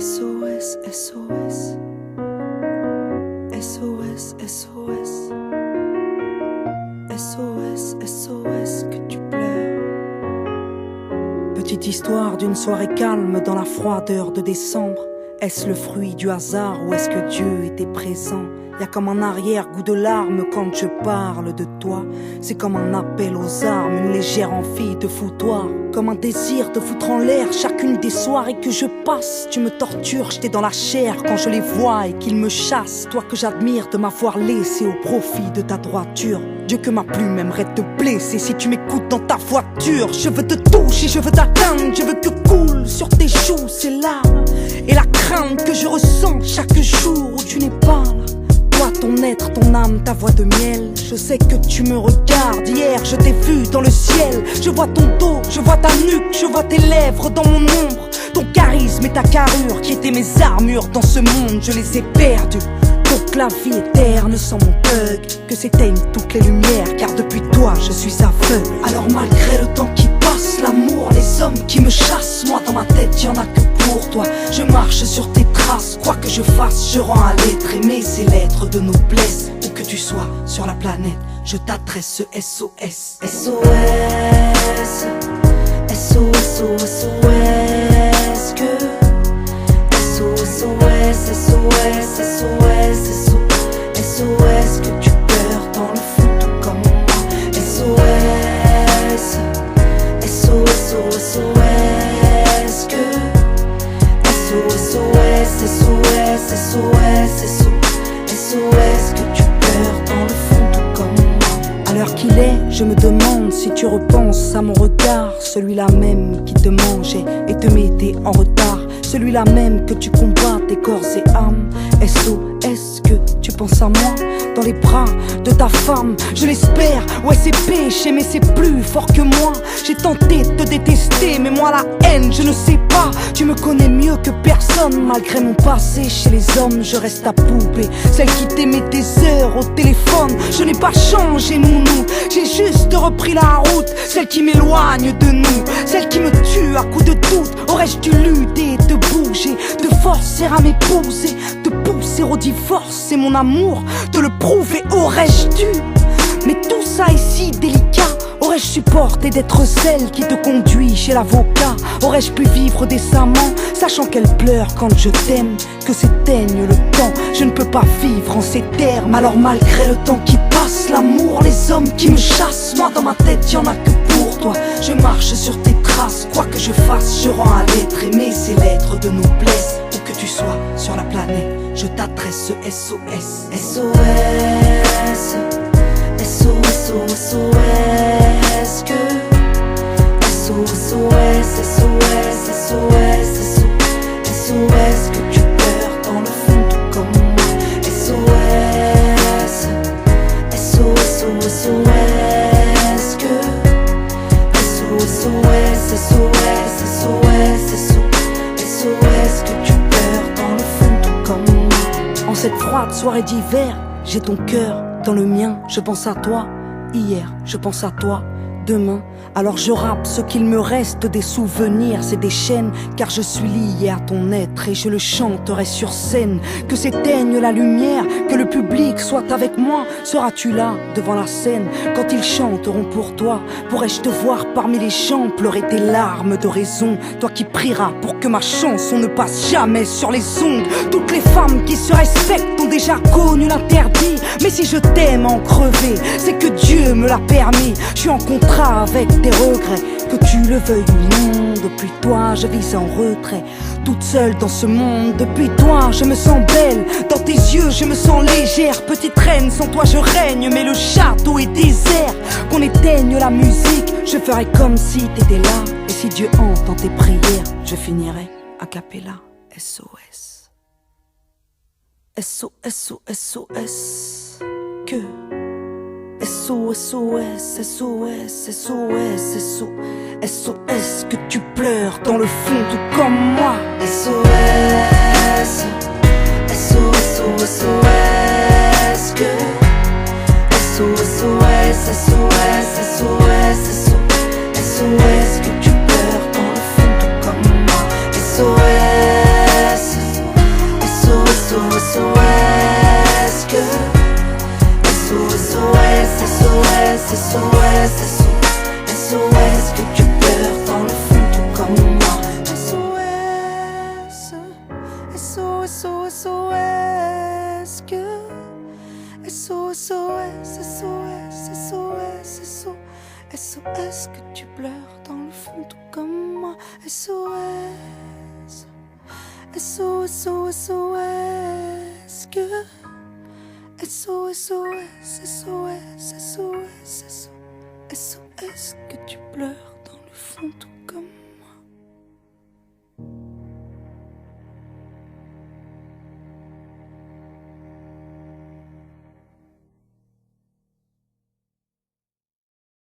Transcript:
SOS, SOS. SOS, SOS. SOS, SOS, que tu pleures. Petite histoire d'une soirée calme dans la froideur de décembre. Est-ce le fruit du hasard ou est-ce que Dieu était présent? Y'a comme un arrière-goût de larmes quand je parle de toi. C'est comme un appel aux armes, une légère envie de foutoir. Comme un désir de foutre en l'air chacune des soirées que je passe. Tu me tortures, j'étais dans la chair quand je les vois et qu'ils me chassent. Toi que j'admire de m'avoir laissé au profit de ta droiture. Dieu que ma plume aimerait te blesser si tu m'écoutes dans ta voiture. Je veux te toucher, je veux t'atteindre, je veux que coule sur tes joues ces larmes. Et la crainte que je ressens chaque jour où tu n'es pas là. Toi, ton être, ton âme, ta voix de miel. Je sais que tu me regardes, hier je t'ai vu dans le ciel. Je vois ton dos, je vois ta nuque, je vois tes lèvres dans mon ombre. Ton charisme et ta carrure qui étaient mes armures dans ce monde, je les ai perdues. Donc la vie est terne sans mon bug, que s'éteignent toutes les lumières, car depuis toi je suis aveugle. Alors malgré le temps qui passe, l'amour, les hommes qui me chassent, moi dans ma tête y'en a que pour toi. Je marche sur tes traces, quoi que je fasse, je rends à l'être aimé ces lettres de noblesse. Où que tu sois sur la planète, je t'adresse ce SOS. SOS, SOS, SOS, que SOS, SOS, SOS, SOS, que tu pleures dans le fond tout comme moi. SOS, SOS, SOS, que SOS, SOS, SOS, SOS, que tu pleures dans le fond tout comme moi. À l'heure qu'il est, je me demande si tu repenses à mon regard, celui-là même qui te mangeait et te mettait en retard, celui-là même que tu combattes corps et âme. SOS, que tu penses à moi dans les bras de ta femme. Je l'espère, ouais c'est péché mais c'est plus fort que moi. J'ai tenté de te détester mais moi la haine je ne sais pas. Tu me connais mieux que personne. Malgré mon passé chez les hommes je reste ta poupée, celle qui t'aimait des heures au téléphone. Je n'ai pas changé nounou, j'ai juste repris la route. Celle qui m'éloigne de nous, celle qui me tue à coups de doute. Aurais-je dû lutter, te bouger, te forcer à m'épouser, te pousser au divorce et mon amour te le prouver, aurais-je dû? Mais tout ça est si délicat. Aurais-je supporté d'être celle qui te conduit chez l'avocat? Aurais-je pu vivre décemment, sachant qu'elle pleure quand je t'aime, que s'éteigne le temps? Je ne peux pas vivre en ces termes. Alors malgré le temps qui passe, l'amour, les hommes qui me chassent, moi dans ma tête y'en a que pour toi. Je marche sur tes traces, quoi que je fasse, je rends à l'être aimé ces lettres de noblesse. Où que tu sois sur la planète, je t'adresse ce SOS. SOS, SOS, SOS, que SOS, SOS, SOS, SOS, que tu pleures dans le fond tout comme moi. SOS, SOS, SOS, que SOS, SOS, SOS, que tu pleures dans le fond tout comme moi. En cette froide soirée d'hiver, j'ai ton cœur dans le mien, je pense à toi. Hier, je pense à toi. Demain, alors je rappe ce qu'il me reste des souvenirs, c'est des chaînes, car je suis lié à ton être et je le chanterai sur scène. Que s'éteigne la lumière, que le public soit avec moi. Seras-tu là devant la scène quand ils chanteront pour toi? Pourrais-je te voir parmi les gens pleurer tes larmes de raison? Toi qui prieras pour que ma chanson ne passe jamais sur les ondes. Toutes les femmes qui se respectent ont déjà connu l'interdit. Mais si je t'aime en crever, c'est que Dieu me l'a permis. Je suis en contrat avec tes regrets, que tu le veuilles ou non. Depuis toi je vis en retrait, toute seule dans ce monde. Depuis toi je me sens belle, dans tes yeux je me sens légère. Petite reine, sans toi je règne, mais le château est désert. Qu'on éteigne la musique, je ferai comme si t'étais là. Et si Dieu entend tes prières, je finirai a cappella. SOS, SOS, SOS, que SOS, SOS, SOS, SOS, SOS, que tu pleures dans le fond tout comme moi. SOS, SOS, SOS, que SOS, SOS, SOS, SOS, que tu pleures dans le fond tout comme moi. SOS, SOS que tu pleures dans le fond tout comme moi. SOS, SOS, SOS que SOS, SOS, SOS, SOS, SOS que tu pleures dans le fond tout comme moi. SOS, SOS, SOS que SOS, SOS, SOS, SOS, SOS que tu pleures dans le fond tout